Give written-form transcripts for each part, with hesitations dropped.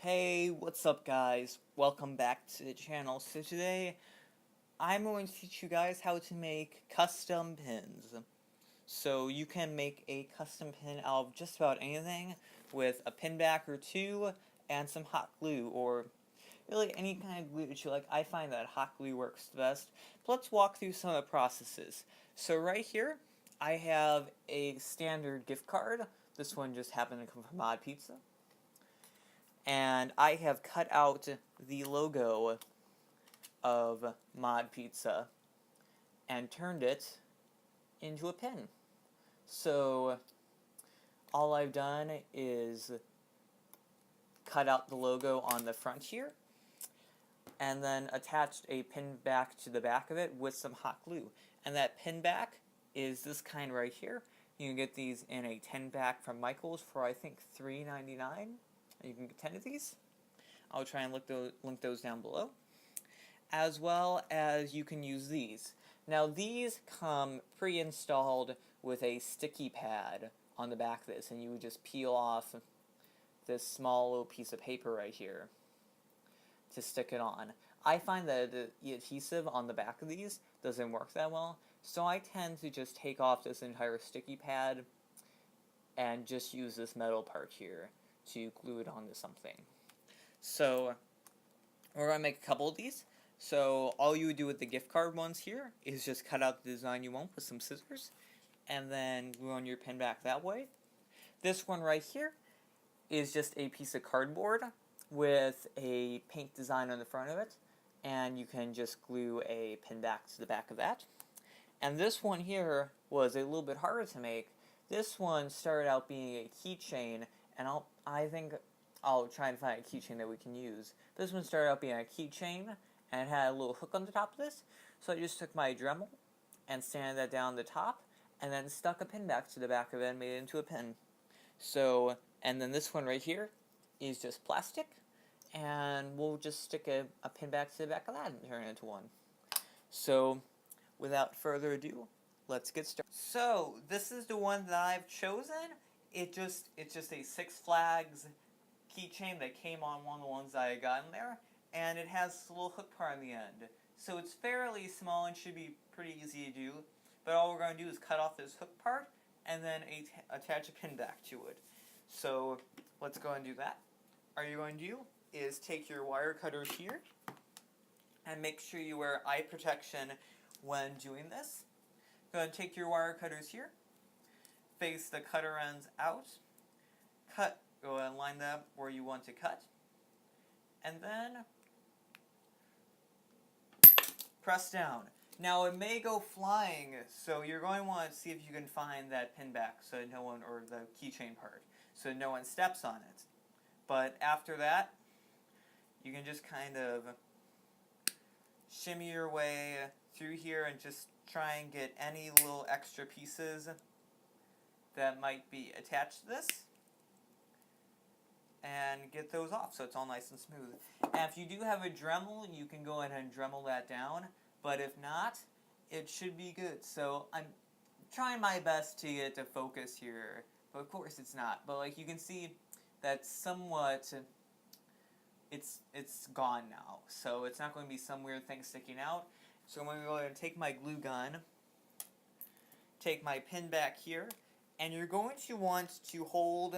Hey, what's up guys? Welcome back to the channel. So today, I'm going to teach you guys how to make custom pins. So you can make a custom pin out of just about anything with a pin back or two and some hot glue, or really any kind of glue that you like. I find that hot glue works the best. But let's walk through some of the processes. So right here, I have a standard gift card. This one just happened to come from Mod Pizza. And I have cut out the logo of Mod Pizza and turned it into a pin. So all I've done is cut out the logo on the front here and then attached a pin back to the back of it with some hot glue. And that pin back is this kind right here. You can get these in a 10 pack from Michael's for I think $3.99. You can get 10 of these. I'll try and link those down below. As well as you can use these. Now these come pre-installed with a sticky pad on the back of this, and you would just peel off this small little piece of paper right here to stick it on. I find that the adhesive on the back of these doesn't work that well, so I tend to just take off this entire sticky pad and just use this metal part here to glue it onto something. So we're going to make a couple of these. So all you would do with the gift card ones here is just cut out the design you want with some scissors and then glue on your pin back that way. This one right here is just a piece of cardboard with a paint design on the front of it, and you can just glue a pin back to the back of that. And this one here was a little bit harder to make. This one started out being a keychain, and I think I'll try and find a keychain that we can use. This one started out being a keychain, and it had a little hook on the top of this. So I just took my Dremel and sanded that down the top, and then stuck a pin back to the back of it and made it into a pin. So, and then this one right here is just plastic, and we'll just stick a pin back to the back of that and turn it into one. So, without further ado, let's get started. So, this is the one that I've chosen. It's just a Six Flags keychain that came on one of the ones I got in there, and it has a little hook part on the end. So it's fairly small and should be pretty easy to do, but all we're going to do is cut off this hook part and then attach a pin back to it. So let's go and do that. All you're going to do is take your wire cutters here and make sure you wear eye protection when doing this. Go ahead and take your wire cutters here, face the cutter ends out, go ahead and line that up where you want to cut, and then press down. Now it may go flying, so you're going to want to see if you can find that pin back so no one, or the keychain part, so no one steps on it. But after that, you can just kind of shimmy your way through here and just try and get any little extra pieces that might be attached to this, and get those off so it's all nice and smooth. And if you do have a Dremel, you can go ahead and Dremel that down, but if not, it should be good. So I'm trying my best to get it to focus here, but of course it's not. But like you can see that somewhat it's gone now, so it's not going to be some weird thing sticking out. So I'm going to go ahead and take my glue gun, take my pin back here, and you're going to want to hold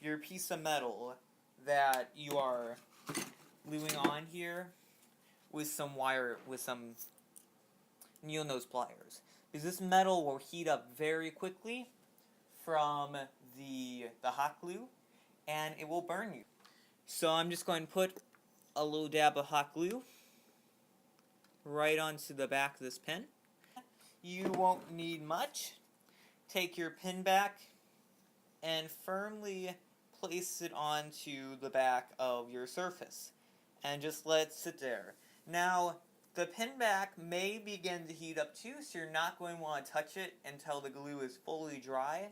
your piece of metal that you are gluing on here with some wire, with some needle nose pliers, because this metal will heat up very quickly from the hot glue, and it will burn you. So I'm just going to put a little dab of hot glue right onto the back of this pin. You won't need much. Take your pin back and firmly place it onto the back of your surface and just let it sit there. Now, the pin back may begin to heat up too, so you're not going to want to touch it until the glue is fully dry.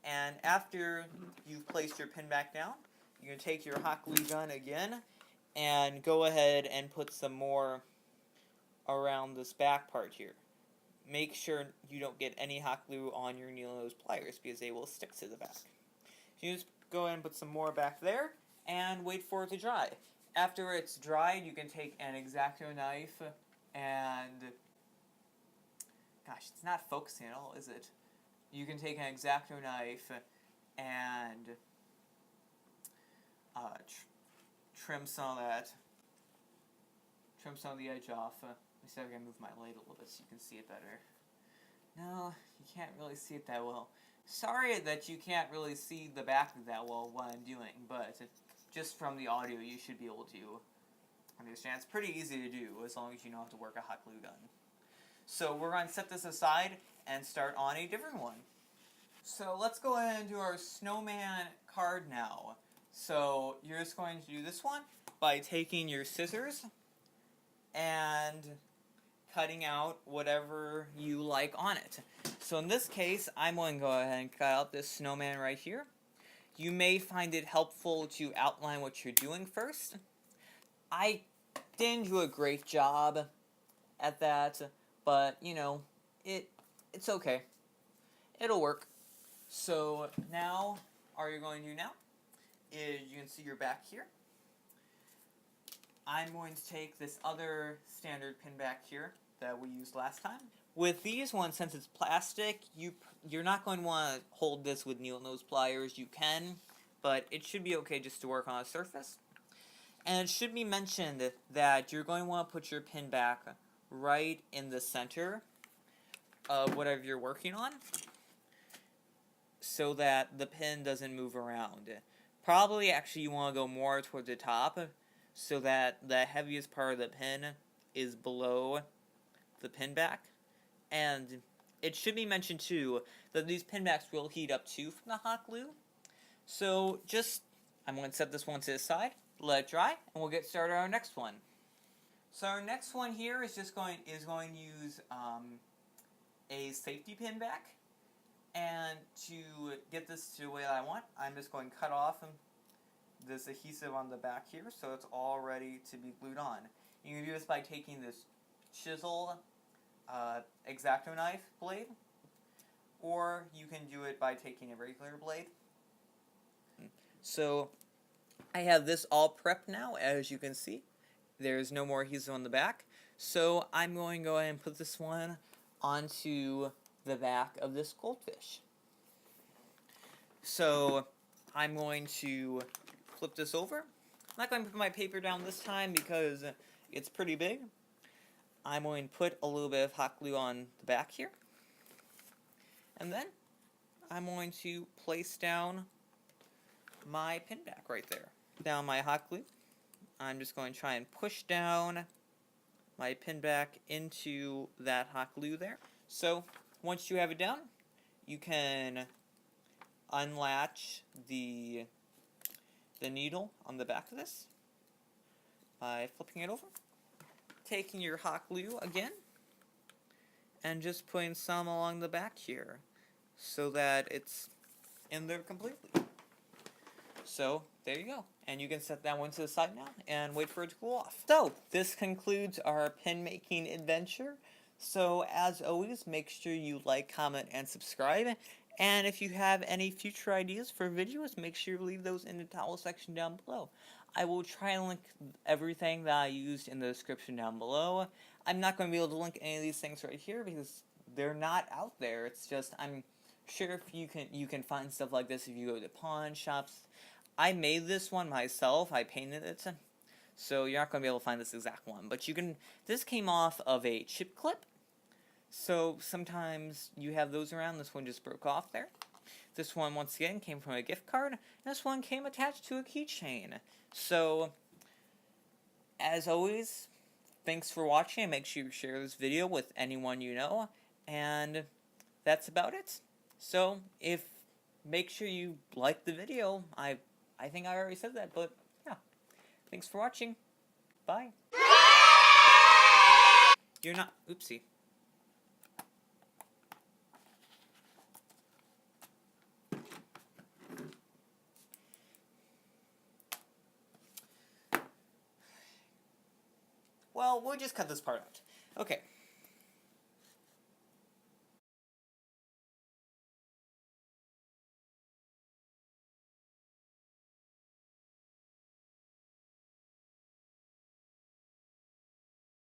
And after you've placed your pin back down, you can take your hot glue gun again and go ahead and put some more around this back part here. Make sure you don't get any hot glue on your needle nose pliers because they will stick to the back. So you just go ahead and put some more back there, and wait for it to dry. After it's dried, you can take an X-Acto knife and... Gosh, it's not focusing at all, is it? You can take an X-Acto knife and trim some of that. Trim some of the edge off. Let me see if I can move my light a little bit so you can see it better. No, you can't really see it that well. Sorry that you can't really see the back of that well what I'm doing, but just from the audio you should be able to understand. It's pretty easy to do as long as you know how to work a hot glue gun. So we're going to set this aside and start on a different one. So let's go ahead and do our snowman card now. So you're just going to do this one by taking your scissors and cutting out whatever you like on it. So in this case, I'm going to go ahead and cut out this snowman right here. You may find it helpful to outline what you're doing first. I didn't do a great job at that, but you know, it's okay. It'll work. So now, all you're going to do now is you can see your back here. I'm going to take this other standard pin back here that we used last time. With these ones, since it's plastic, you're not going to want to hold this with needle nose pliers. You can, but it should be okay just to work on a surface. And it should be mentioned that you're going to want to put your pin back right in the center of whatever you're working on, so that the pin doesn't move around. Probably actually you want to go more towards the top, so that the heaviest part of the pin is below the pin back. And it should be mentioned too that these pin backs will heat up too from the hot glue. So I'm going to set this one to the side, let it dry, and we'll get started on our next one. So our next one here is going to use a safety pin back. And to get this to the way that I want, I'm just going to cut off this adhesive on the back here so it's all ready to be glued on. You can do this by taking this chisel X-Acto knife blade, or you can do it by taking a regular blade. So I have this all prepped now, as you can see. There's no more adhesive on the back. So I'm going to go ahead and put this one onto the back of this goldfish. So I'm going to flip this over. I'm not going to put my paper down this time because it's pretty big. I'm going to put a little bit of hot glue on the back here. And then I'm going to place down my pin back right there. Down my hot glue. I'm just going to try and push down my pin back into that hot glue there. So once you have it down, you can unlatch the needle on the back of this by flipping it over. Taking your hot glue again and just putting some along the back here so that it's in there completely. So there you go. And you can set that one to the side now and wait for it to cool off. So this concludes our pin making adventure. So as always, make sure you like, comment, and subscribe. And if you have any future ideas for videos, make sure you leave those in the towel section down below. I will try and link everything that I used in the description down below. I'm not going to be able to link any of these things right here because they're not out there. It's just, I'm sure if you can find stuff like this if you go to pawn shops. I made this one myself. I painted it. So you're not going to be able to find this exact one. But you can, this came off of a chip clip. So sometimes you have those around. This one just broke off there. This one, once again, came from a gift card. And this one came attached to a keychain. So, as always, thanks for watching. And make sure you share this video with anyone you know. And that's about it. So, make sure you like the video. I think I already said that, but yeah. Thanks for watching. Bye. You're not... Oopsie. Well, we'll just cut this part out. Okay.